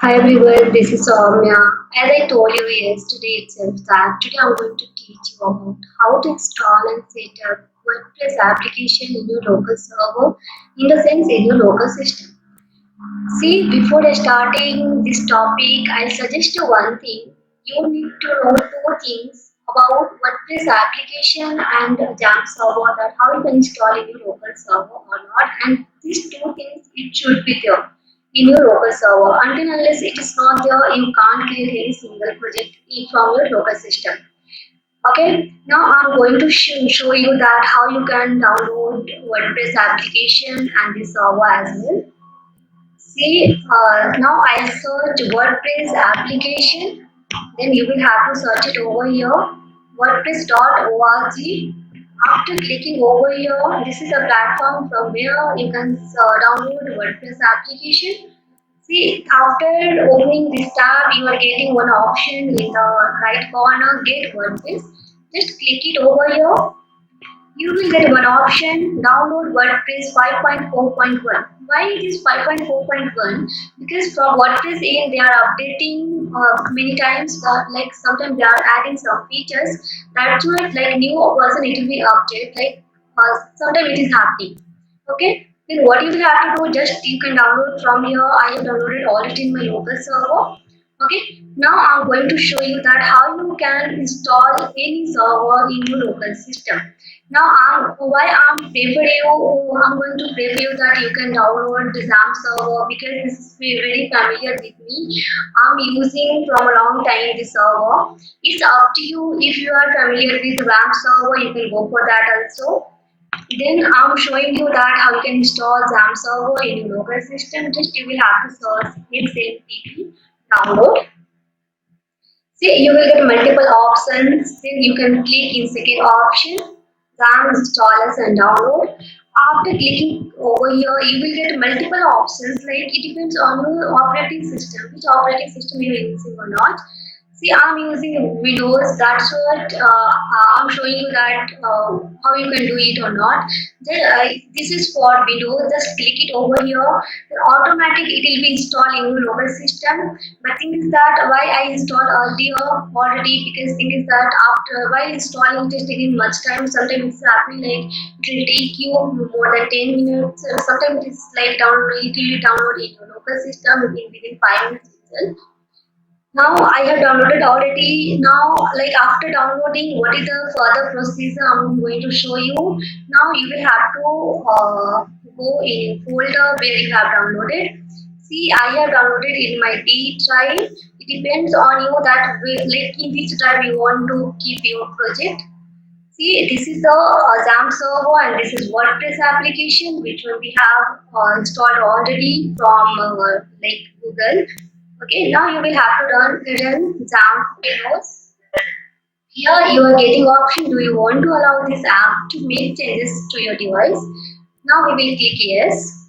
Hi everyone, this is Soumya. As I told you yesterday itself that today I'm going to teach you about how to install and set up WordPress application in your local server, in the sense in your local system. See, before starting this topic, I'll suggest you one thing. You need to know two things about WordPress application and Xampp server, that how you can install in your local server or not. And these two things, it should be there in your local server. Until unless it is not there, you can't create any single project from your local system. Okay, now I'm going to show you that how you can download WordPress application and the server as well. See, now I search WordPress application, then you will have to search it over here, wordpress.org. After clicking over here, this is a platform from where you can download WordPress application. See, after opening this tab, you are getting one option in the right corner, Get WordPress. Just click it over here. You will get one option, download WordPress 5.4.1. Why it is 5.4.1? Because from WordPress in they are updating many times, like sometimes they are adding some features. That's why like new version it will be updated, like sometimes it is happening. Okay, then what you will have to do, just you can download from here. I have downloaded already in my local server. Okay, now I'm going to show you that how you can install any server in your local system. Now, I'm going to prefer you that you can download the Xampp server because this is very familiar with me. I'm using from a long time this server. It's up to you if you are familiar with Xampp server, you can go for that also. Then I'm showing you that how you can install Xampp server in your local system. Just you will have to search Xampp download. See, you will get multiple options. Then you can click in second option, RAM, install as and download. After clicking over here, you will get multiple options. Like it depends on your operating system, which operating system you are using or not. See, I'm using Windows. That's what I'm showing you that how you can do it or not. Then, this is for Windows. Just click it over here. Then automatic it will be installed in your local system. But thing is that why I installed earlier already, because thing is that after while installing it is taking much time. Sometimes it's happening like it will take you more than 10 minutes. Sometimes it's like download it will download in your local system within 5 minutes itself. Now I have downloaded already. Now, like after downloading, what is the further procedure I'm going to show you. Now you will have to go in folder where you have downloaded. See, I have downloaded in my D drive. It depends on you that like in which drive you want to keep your project. See, this is the Xampp server and this is WordPress application which we have installed already from like Google. Okay, now you will have to run Xampp Windows. Here you are getting option. Do you want to allow this app to make changes to your device? Now we will click yes.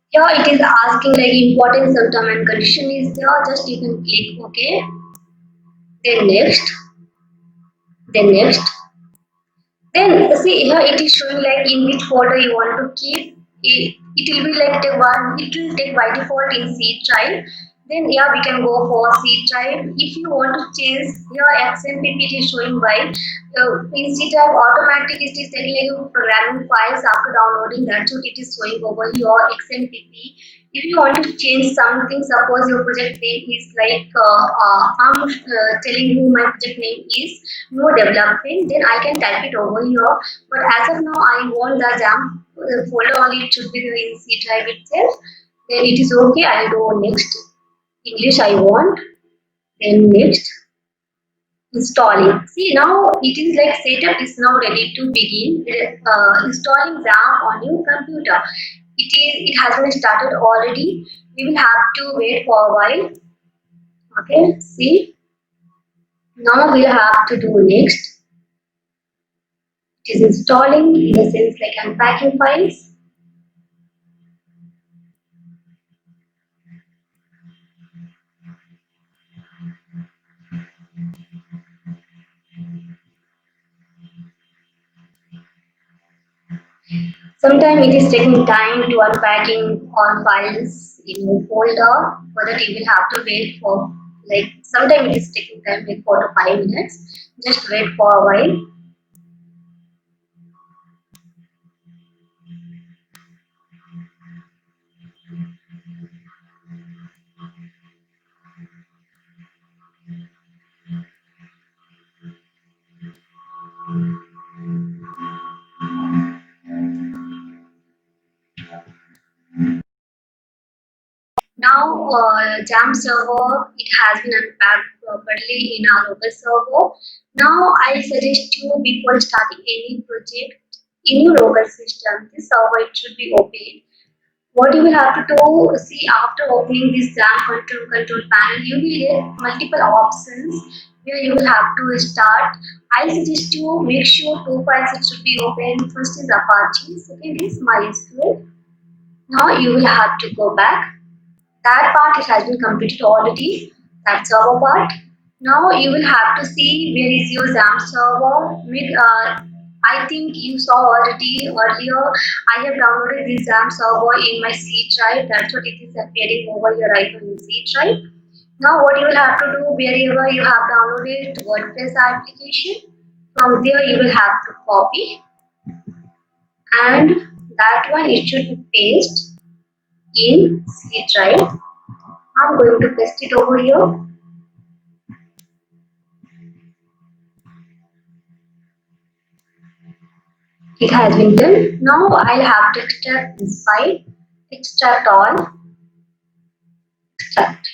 Here it is asking like important some term and condition is there. Just you can click OK. Then next. Then next. Then see here it is showing like in which folder you want to keep. It will be like the one, it will take by default in C drive. Then yeah, we can go for C drive. If you want to change your Xmpp, it is showing by in C drive automatic it is taking like programming files after downloading. That's what it is showing over your Xmpp. If you want to change something, suppose your project name is like I'm telling you my project name is no development, then I can type it over here. But as of now, I want the Xampp folder only, it should be in C drive itself. Then it is okay. I'll do next. English I want. Then next. Installing. See now it is like setup is now ready to begin. Installing Xampp on your computer. It has been started already. We will have to wait for a while. Okay. See. Now we'll have to do next. It is installing in the sense like unpacking files. Sometimes it is taking time to unpacking all files in your folder, for that you will have to wait for, like, sometimes it is taking time like 4 to 5 minutes. Just wait for a while. Now, Xampp server, it has been unpacked properly in our local server. Now, I suggest you before starting any project in your local system, this server it should be open. What you will have to do, see after opening this control panel, you will get multiple options where you will have to start. I suggest you make sure two files it should be open. First is Apache, second is MySQL. Now you will have to go back. That part it has been completed already. That's our part. Now you will have to see where is your Xampp server. I think you saw already earlier. I have downloaded this Xampp server in my C drive. That's what it is appearing over here right on the C drive. Now what you will have to do, wherever you have downloaded WordPress application, from there you will have to copy, and that one it should be pasted in C drive. I'm going to paste it over here. It has been done. Now I'll have to extract this file. Extract all. Extract.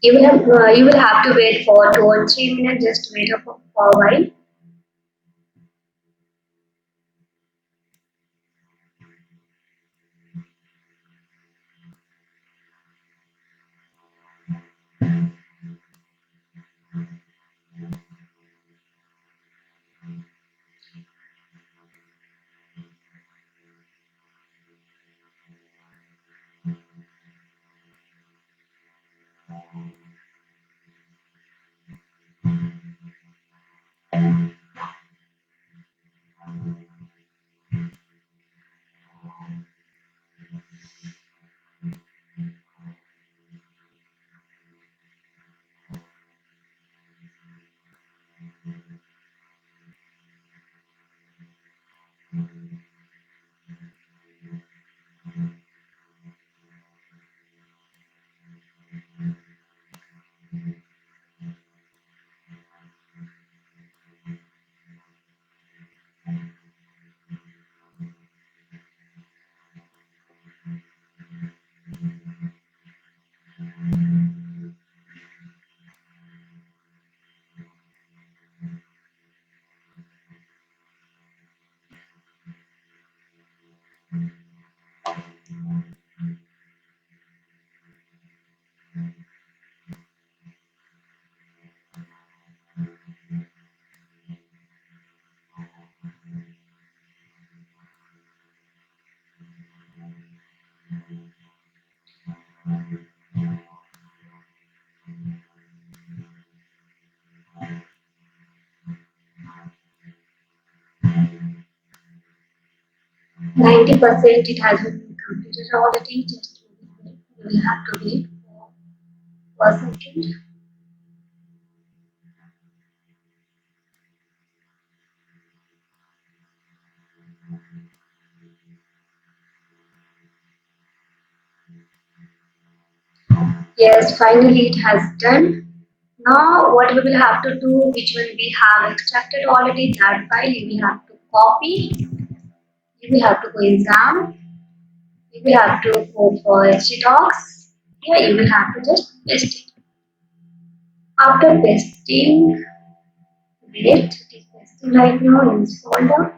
You will have to wait for 2 or 3 minutes. Just wait for a while. Ninety 90% it has been completed already. Just you will have to wait for a second. Yes, finally it has done. Now what we will have to do, which one we have extracted already, that file you will have to copy. You will have to go in Xampp. You will have to go for htdocs. Here you will have to just paste it. After pasting, wait, it is pasting right now in this folder.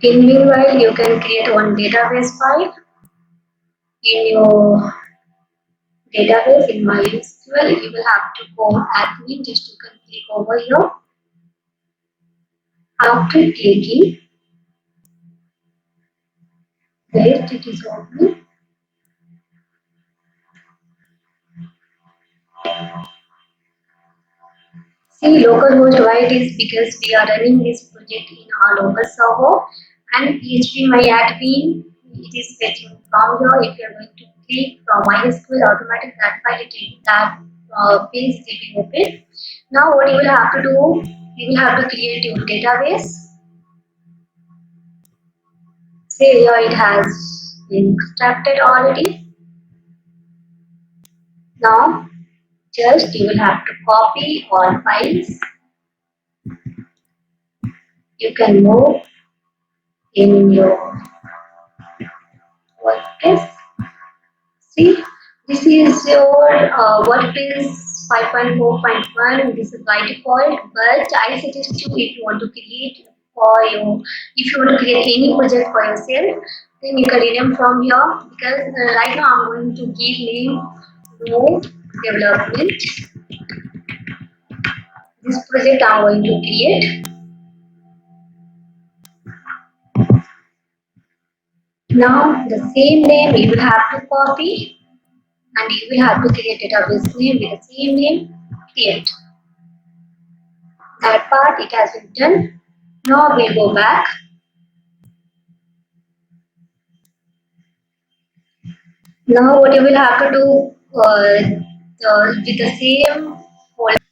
In meanwhile, you can create one database file in your database in MySQL. You will have to go admin, just you can click over here. After clicking, wait, it is open. See localhost, why it is because we are running this project in our local server and PHP my admin it is fetching from here. If you are going to click from MySQL automatic that file page will be open. Now what you will have to do, you will have to create your database. Say here it has been extracted already. Now just you will have to copy all files. You can move in your WordPress. See, this is your WordPress 5.4.1. This is by default, but I suggest you if you want to create if you want to create any project for yourself, then you can rename from here because right now I'm going to give name no development. This project I'm going to create. Now the same name you will have to copy and you will have to create database name with the same name. Create. That part it has been done. Now we'll go back. Now what you will have to do with the same folder.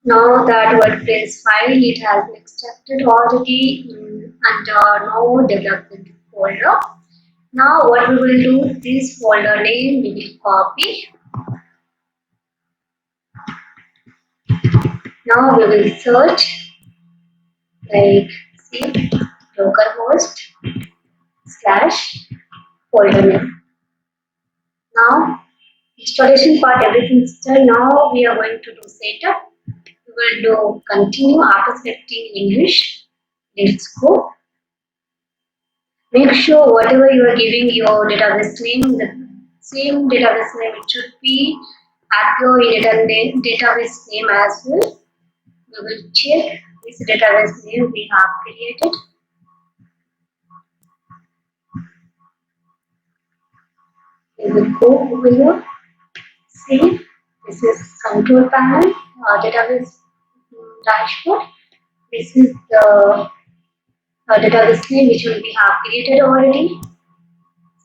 Now that WordPress file it has been extracted already under no development folder. Now what we will do, this folder name we will copy. Now we will search like see localhost slash folder name. Now installation part everything is done. Now we are going to do setup. We will do continue after selecting English. Let's go. Make sure whatever you are giving your database name, the same database name it should be appear in database name as well. We will check this database name we have created. We will go over here. See, this is control panel, database dashboard. This is the database name which we have created already.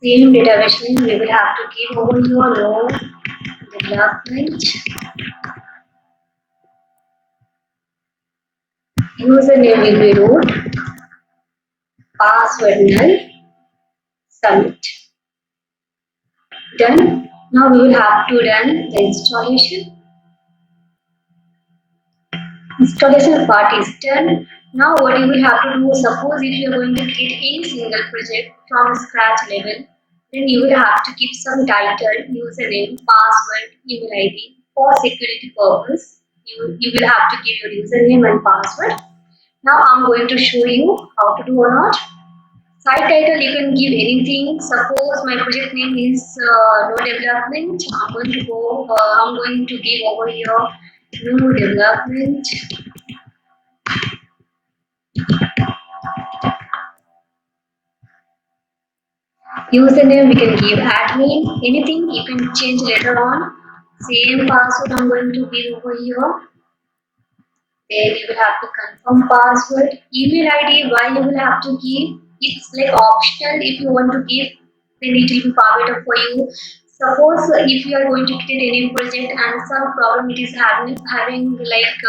Same database name we will have to give over here no development. Username will be root, password null, submit. Done. Now we will have to run the installation. Installation part is done. Now what you will have to do, suppose if you are going to create any single project from scratch level, then you will have to give some title, username, password, email ID for security purpose. You will have to give your username and password. Now I'm going to show you how to do or not. Site title you can give anything. Suppose my project name is no development. I'm going to give over here no development. Username we can give admin. Anything you can change later on. Same password I'm going to give over here. Then you will have to confirm password. Email ID, why you will have to give? It's like optional. If you want to give, then it will be far better for you. Suppose if you are going to create any project and some problem it is having like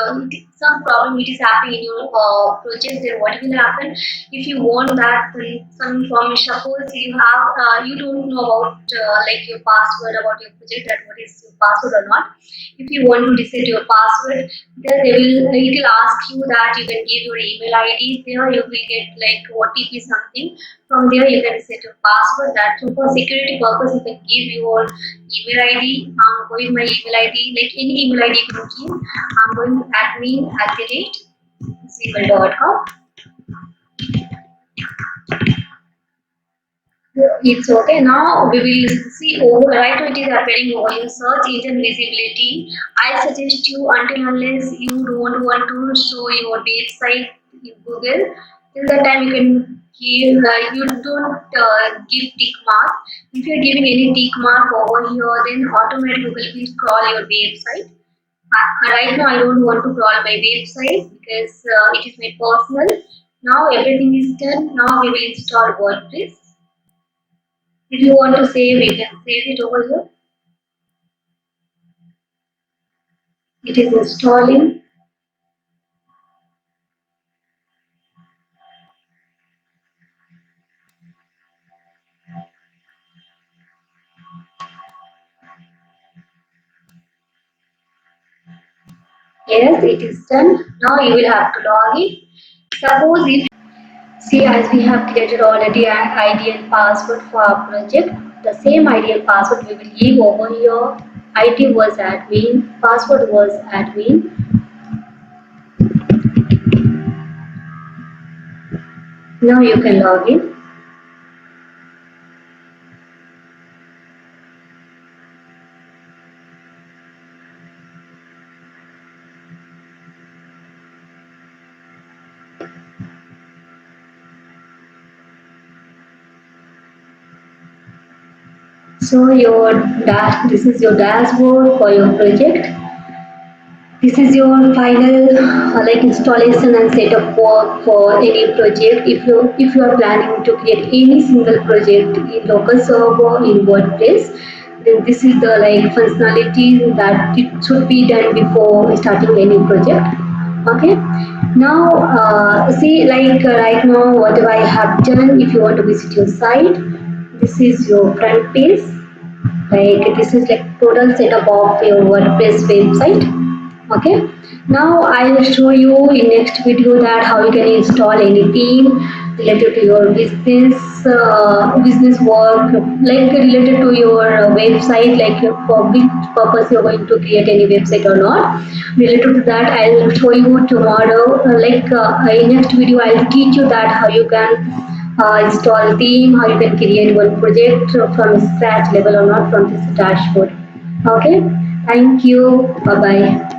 some problem it is happening in your project, then what will happen? If you want that some information, suppose you don't know about like your password about your project, that what is your password or not. If you want to reset your password, then it will ask you that you can give your email ID. There you will get like OTP something. From there you can set your password. That for security purpose you can give your email ID. I'm going my email ID, like any email ID you can give. I'm going to admin@gmail.com. It's okay. Now we will see over right now it is appearing over your search engine visibility. I suggest you until unless you don't want to show your website in Google. Till that time you can give, you don't give tick mark. If you're giving any tick mark over here, then automatically Google will crawl your website. Right now I don't want to crawl my website because it is my personal. Now everything is done. Now we will install WordPress. If you want to save, you can save it over here. It is installing. Yes, it is done. Now you will have to log in. Suppose if see, as we have created already an ID and password for our project, the same ID and password we will give over here. ID was admin, password was admin. Now you can log in. So this is your dashboard for your project. This is your final like installation and setup work for any project. If you are planning to create any single project in local server in WordPress, then this is the like functionality that it should be done before starting any project. Okay. Now see like right now whatever I have done. If you want to visit your site, this is your front page. Like this is like total setup of your WordPress website. Okay, now I will show you in next video that how you can install any theme related to your business work, like related to your website, like for which purpose you're going to create any website or not. Related to that I will show you tomorrow, in next video I'll teach you that how you can install theme, how you can create one project from scratch level or not from this dashboard. Okay, thank you, bye bye.